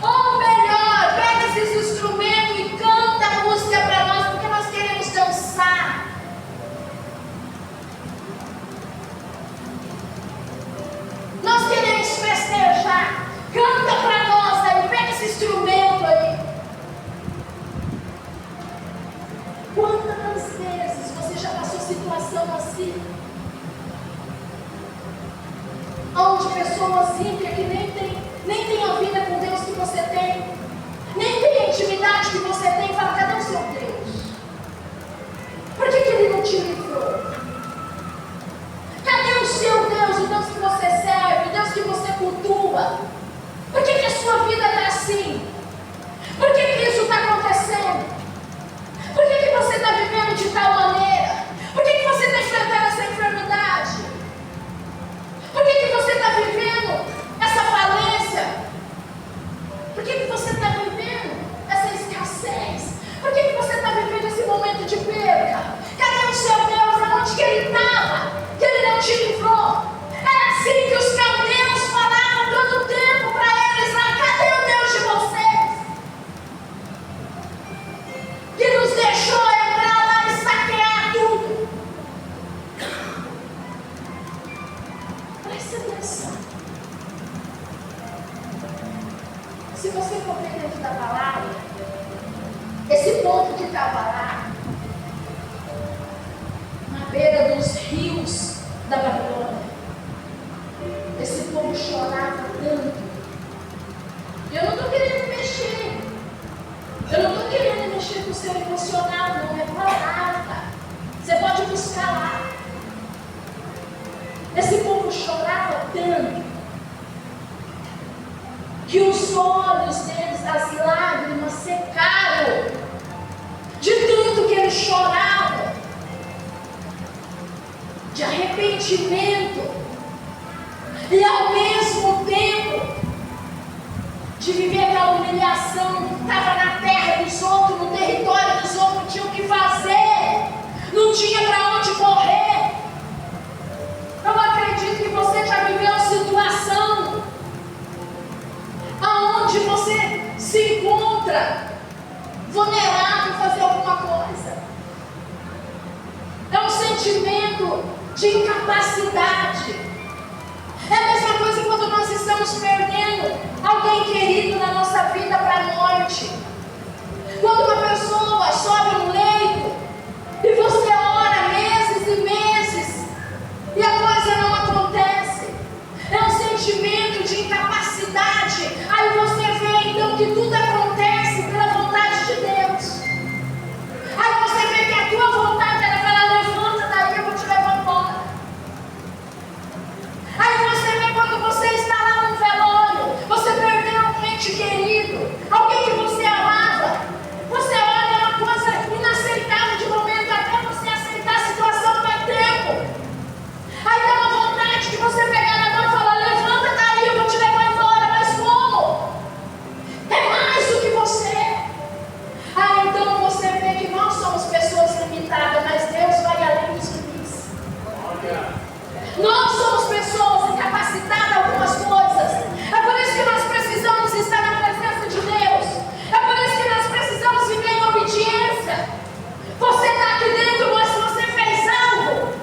Ou melhor, pega esses instrumentos e canta a música para nós, porque nós queremos dançar. Nós queremos festejar. Canta para nós aí, pega esse instrumento aí. Quantas vezes você já passou situação assim? Onde pessoas ímpias que nem tem a vida com Deus que você tem, nem tem a intimidade que você tem, fala: cadê o seu Deus? Por que Ele não te livrou? Cadê o seu Deus, o Deus que você serve, o Deus que você cultua? Por que a sua vida está assim? Por que isso está acontecendo? Por que você está vivendo de tal maneira? Por que você está enfrentando essa enfermidade? Por que você está vivendo essa falência? Por que você está vivendo essa escassez? Por que você está vivendo esse momento de perda? Cadê o seu Deus? Aonde que Ele estava? Que Ele não te livrou? Era assim que os caldeus falavam todo o tempo para eles lá: cadê o Deus de vocês? Que nos deixou entrar lá e saquear tudo. Presta atenção. Se você for ver dentro da palavra, esse povo que estava lá, na beira dos rios da Babilônia, esse povo chorava tanto. Eu não estou querendo mexer. Eu não estou querendo mexer com o seu emocional, não. É palavra. Você pode buscar lá. Esse povo chorava tanto que os olhos deles, as lágrimas secaram de tanto que eles choravam, de arrependimento, e ao mesmo tempo de viver aquela humilhação. Estava na terra dos outros, no território dos outros, tinha o que fazer, não tinha para onde correr. Eu acredito que você já viveu situação aonde você se encontra vulnerável a fazer alguma coisa. É um sentimento de incapacidade. estamos perdendo alguém querido na nossa vida para a morte. Quando uma pessoa sobe no leito e você ora meses e meses e a coisa não acontece, é um sentimento de incapacidade. Aí você vê então que tudo acontece pela vontade de Deus. Aí você vê que a tua vontade era falar: levanta daí, eu vou te levar embora. Aí você vê quando você está lá no velório, você perdeu um ente querido, alguém que você amava. Você olha, é uma coisa inaceitável de momento, até você aceitar a situação vai tempo. Aí dá uma vontade de você pegar na mão e falar: levanta daí, eu vou te levar embora. Mas como? É mais do que você. Ah, então você vê que nós somos pessoas limitadas, mas Deus vai além dos limites. Nós somos pessoas incapacitadas a algumas coisas. É por isso que nós precisamos estar na presença de Deus. É por isso que nós precisamos viver em obediência. Você está aqui dentro, mas se você fez algo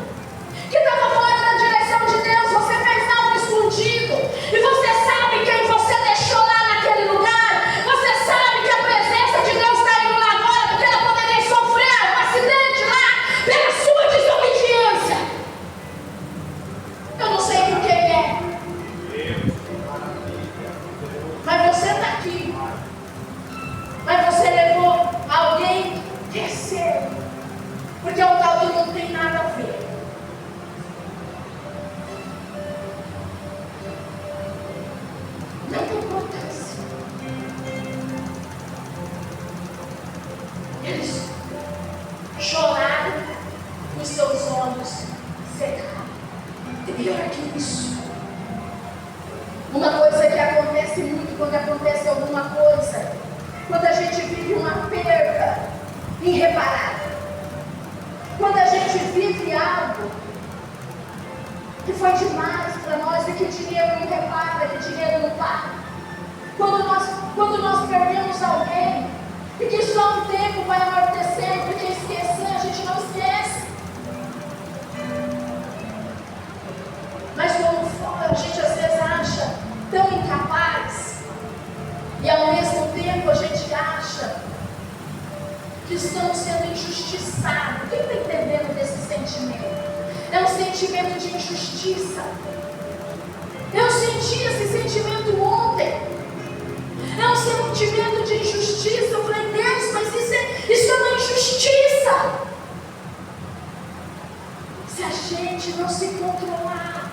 que estava fora da direção de Deus, você fez algo escondido, e você sabe quem você deixou lá naquele lugar, você sabe que a presença de Deus está indo lá agora, porque ela poderia sofrer um acidente lá pela sua desobediência. Eu não sei por que é, mas você está aqui, mas você levou alguém terceiro, porque é um tal que não tem nada a ver. Não tem importância. Eles choraram, os seus olhos secaram. E pior que isso, uma coisa que acontece muito quando acontece alguma coisa, quando a gente vive uma perda irreparável, quando a gente vive algo que foi demais para nós e que dinheiro não repara, que dinheiro não paga. Quando nós perdemos alguém e que só um tempo vai amortecendo, porque esquecer a gente não esquece. Mas como a gente às vezes acha tão incapaz e ao mesmo tempo a gente acha que estamos sendo injustiçados. Quem está entendendo desse sentimento? É um sentimento de injustiça. Eu senti esse sentimento ontem. É um sentimento de injustiça. Eu falei: Deus, mas isso é uma injustiça. Se a gente não se controlar,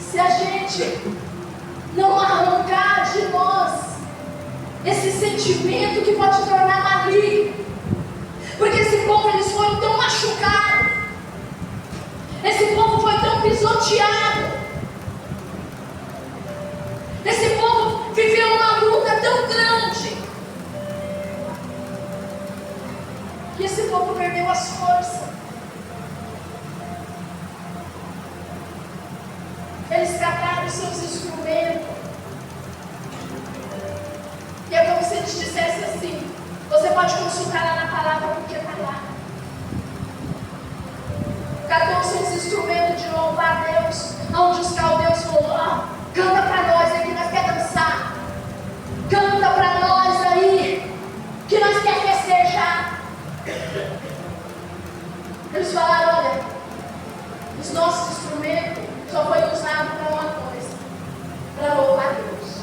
se a gente não arrancar de nós esse sentimento que pode tornar maligno. Porque esse povo, eles foram tão machucados, esse povo foi tão pisoteado, esse povo viveu uma luta tão grande, que esse povo perdeu as forças. Eles cataram os seus instrumentos, e é como se eles dissessem assim: você pode consultar lá na palavra, porque está lá. Catou os seus instrumentos de louvar a Deus, onde os caldeus falaram: canta para nós aí que nós quer dançar, canta para nós aí que nós quer festejar. Eles falaram: olha, os nossos instrumentos só foi usado para uma coisa, para louvar a Deus.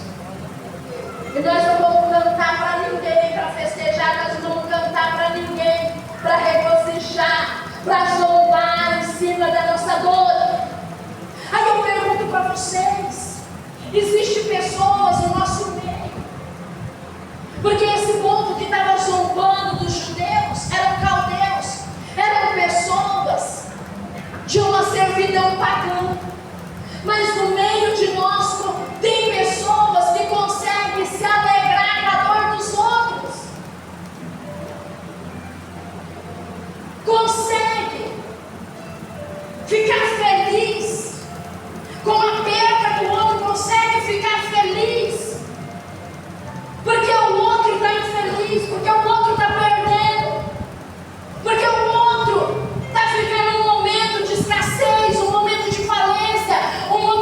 E nós não vamos cantar para ninguém para festejar, nós não vamos cantar para ninguém para regozijar, para zombar em cima da nossa dor. Aí eu pergunto para vocês: existem pessoas no nosso meio? Porque esse povo que estava zombando dos judeus eram caldeus, eram pessoas de uma servidão pagã. Mas no meio de nós tem pessoas que conseguem se alegrar com a dor dos outros. Conseguem ficar feliz com a perda do outro, consegue ficar feliz porque o outro está infeliz, porque o outro está perdendo, porque o outro está vivendo um momento de escassez, um momento de falência, um momento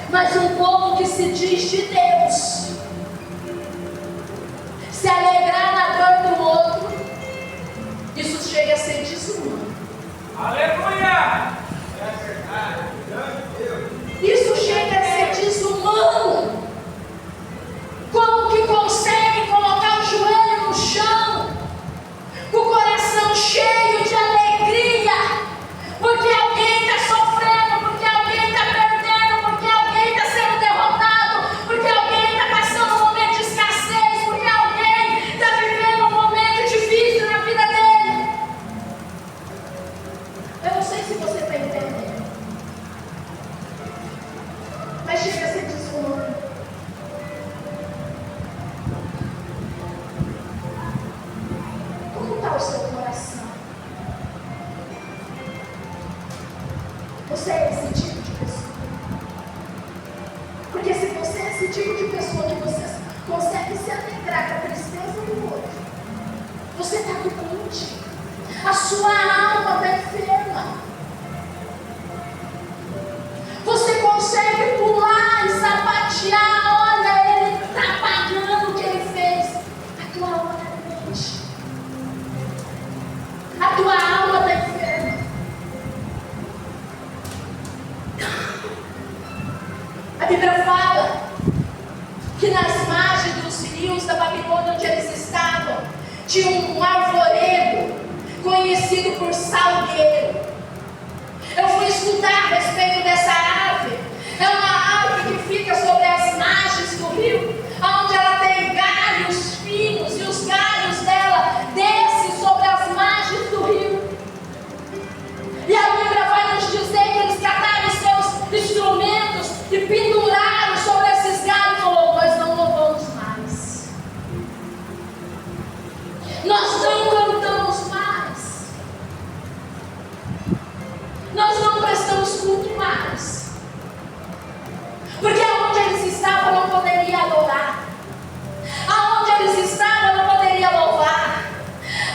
Mas um povo que se diz de Deus, se alegrar na dor do outro, isso chega a ser desumano. Aleluia! É verdade. Isso chega a ser desumano. Como que consegue colocar o joelho no chão, com o coração cheio de alegria, porque alguém está sofrendo, porque alguém está perdendo, porque alguém está sendo derrotado, porque alguém está passando um momento de escassez, porque alguém está vivendo um momento difícil na vida dele. Eu não sei se você está entendendo, mas chega a ser desumano. Como está o seu coração? Você é esse tipo de pessoa? Porque se você é esse tipo de pessoa que você consegue se alegrar com a tristeza do outro, você está doente. A sua alma está enferma. Você consegue pular e sapatear, olha, ele está pagando o que ele fez. A tua alma está doente. A tua alma está enferma. A Bíblia fala que nas margens dos rios da Babilônia, onde eles estavam, tinha um arvoredo conhecido por salgueiro. Eu fui estudar a respeito dessa árvore. É uma árvore que fica sobre as margens do rio, onde ela tem galhos finos e os galhos dela descem sobre as margens do rio. E a Bíblia vai nos dizer que eles cataram seus instrumentos e penduraram sobre esses galhos e falou: nós não louvamos mais. Nós não cantamos mais. Nós não prestamos culto mais. Porque aonde eles estavam não poderia adorar. Aonde eles estavam não poderia louvar.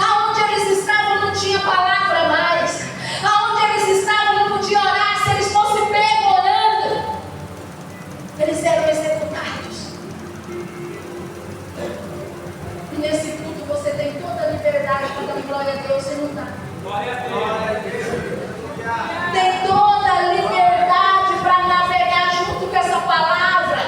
Aonde eles estavam não tinha palavra mais. Aonde eles estavam não podia orar. Se eles fossem pegos orando, eles eram executados. E nesse culto você tem toda a liberdade para dar glória a Deus e não dá. Glória a Deus. Tem toda a liberdade para navegar junto com essa palavra,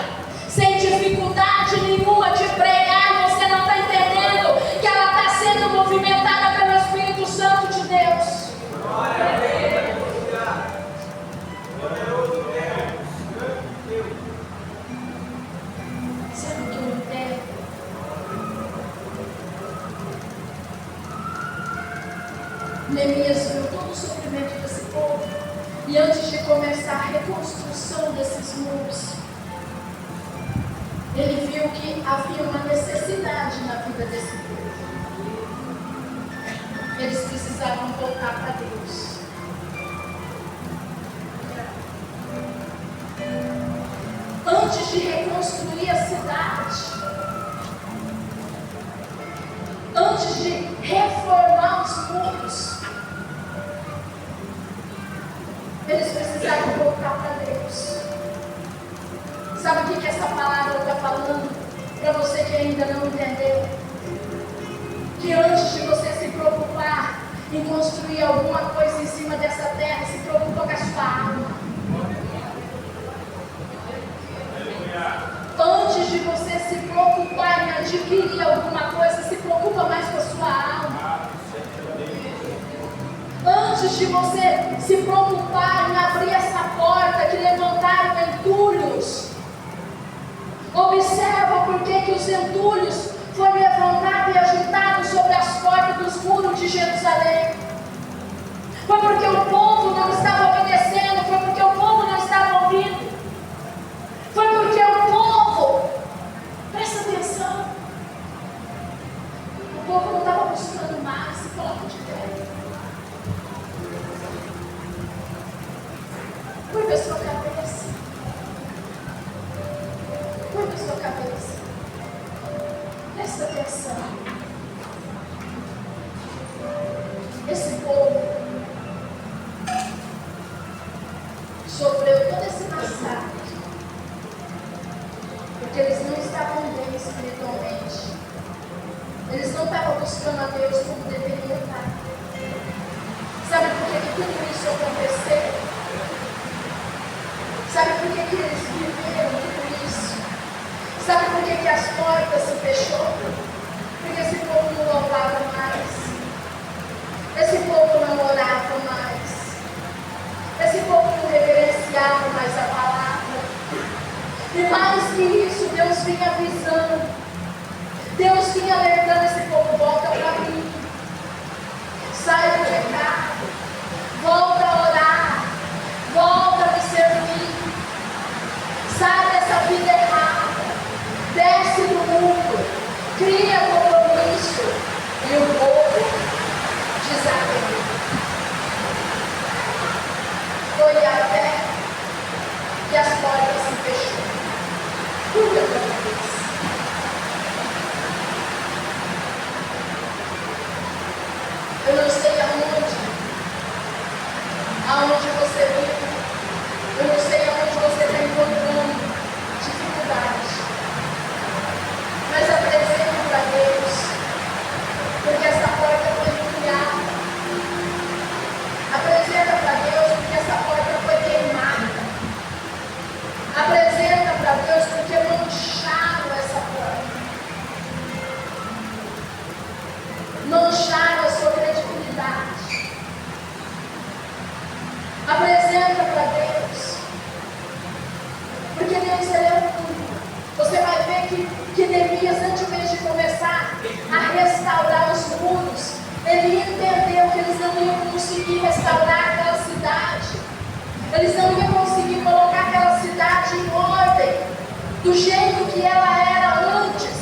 sem dificuldade nenhuma de pregar. Você não está entendendo que ela está sendo movimentada pelo Espírito Santo de Deus. Glória a Deus. Glorioso Deus. Sabe o que eu entendo? Neemias viu todo o sofrimento desse povo, e antes de começar a reconstrução desses muros, ele viu que havia uma necessidade na vida desse povo. Eles precisavam voltar para Deus. Antes de reconstruir a cidade, antes de reformar os muros, eles precisavam voltar para Deus. Sabe o que essa palavra está falando? Para você que ainda não entendeu, que antes de você se preocupar em construir alguma coisa em cima dessa terra, se preocupa com a sua alma. Antes de você se preocupar em adquirir alguma coisa, se preocupa mais com a sua alma. Antes de você se preocupar em abrir essa porta que levantaram entulhos, observa por que os entulhos foram levantados e ajuntados sobre as portas dos muros de Jerusalém. Foi porque o povo não estava obedecendo, foi porque o povo não estava ouvindo, foi porque o povo, presta atenção, o povo não estava buscando mais. Se coloca de pé. Curva a sua cabeça. Curva a sua cabeça. Presta atenção. Esse povo sofreu todo esse massacre. Porque eles não estavam bem espiritualmente. Eles não estavam buscando a Deus como deveriam estar. Sabe por que tudo isso aconteceu? Sabe por que eles viveram tudo isso? Sabe por que as portas se fecharam? Porque esse povo não louvava mais. Esse povo não orava mais. Esse povo não reverenciava mais a palavra. E mais que isso, Deus vinha avisando. Deus vinha alertando esse povo: volta para mim. Sai do pecado. Volta a orar. Volta a me servir. Sai dessa vida errada. Desce do mundo. Cria compromisso. E o povo desatendeu. Foi até que as portas se fecharam. Tudo acontece. Eu não sei aonde você vive. Eu não sei aonde você está encontrando dificuldade. Mas apresenta para Deus, porque essa porta foi criada. Apresenta para Deus, porque essa porta foi queimada. Apresenta para Deus, porque mancharam essa porta. Mancharam a sua credibilidade. Apresenta para Deus, porque Deus é tudo. Você vai ver que Neemias, antes mesmo de começar a restaurar os muros, ele entendeu que eles não iam conseguir restaurar aquela cidade. Eles não iam conseguir colocar aquela cidade em ordem do jeito que ela era antes,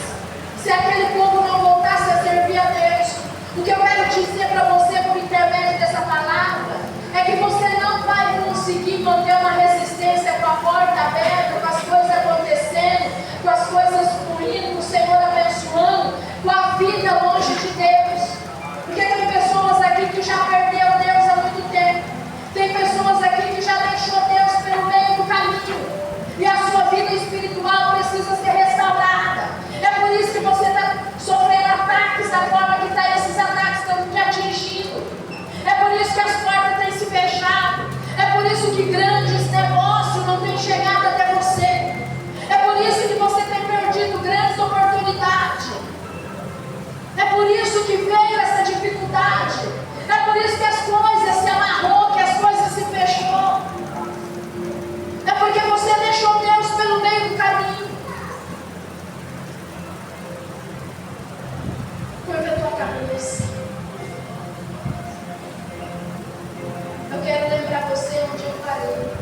se aquele povo não voltasse a servir a Deus. O que eu quero dizer para você por intermédio dessa palavra é que você não vai conseguir manter uma resistência com a porta aberta, com as coisas acontecendo, com as coisas fluindo, com o Senhor abençoando, com a vida longe de Deus. Porque tem pessoas aqui que já perdeu Deus há muito tempo. Tem pessoas aqui que já deixou Deus pelo meio do caminho. E a sua vida espiritual precisa ser restaurada. É por isso que você está sofrendo ataques da forma que esses ataques estão te atingindo. É por isso que as portas têm se fechado. É por isso que grandes negócios não têm chegado até você. É por isso que você tem perdido grandes oportunidades. É por isso que veio essa dificuldade. É por isso que as coisas se amarrou, que as coisas se fechou. É porque você deixou Deus pelo meio do caminho. Curva a tua cabeça. Eu quero lembrar você onde eu parei.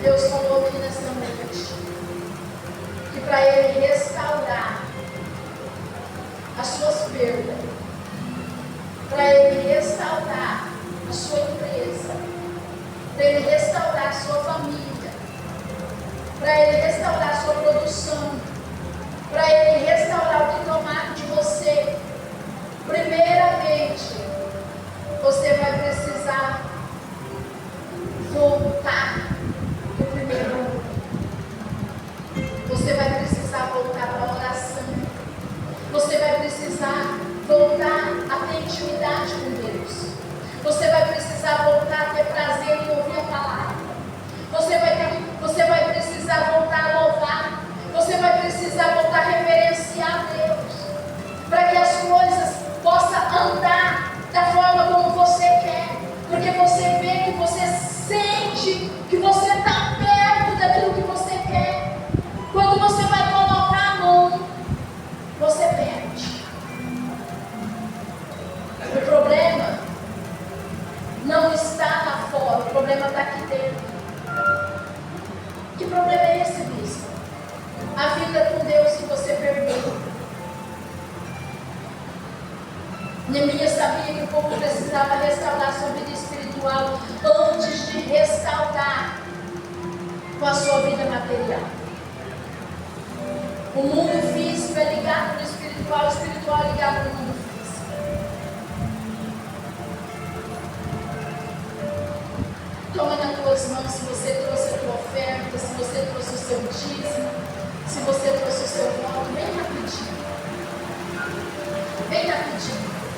Deus falou aqui nesta noite que para Ele restaurar as suas perdas, para Ele restaurar a sua empresa, para Ele restaurar a sua família, para Ele restaurar a sua produção, para Ele restaurar o que tomaram de você, primeiramente, você vai precisar voltar para o primeiro ano. Você vai precisar voltar para a oração. Você vai precisar voltar a ter intimidade com Deus. Você vai precisar voltar a ter prazer em ouvir a palavra. Você vai precisar voltar a louvar. Você vai precisar voltar a reverenciar Deus, para que as coisas possam andar da forma como você quer, porque você vê que você sente que você está perto daquilo que você quer. Quando você vai colocar a mão, você perde. O problema não está lá fora, o problema está aqui dentro. Que problema é esse, bispo? A vida com Deus que você perdeu. Neemias sabia que o povo precisava restaurar sua vida espiritual antes de restaurar com a sua vida material. O mundo físico é ligado no espiritual, o espiritual é ligado no mundo físico. Toma nas tuas mãos, se você trouxe a tua oferta, oferta, se você trouxe o seu dízimo, se você trouxe o seu voto, vem rapidinho. Vem rapidinho.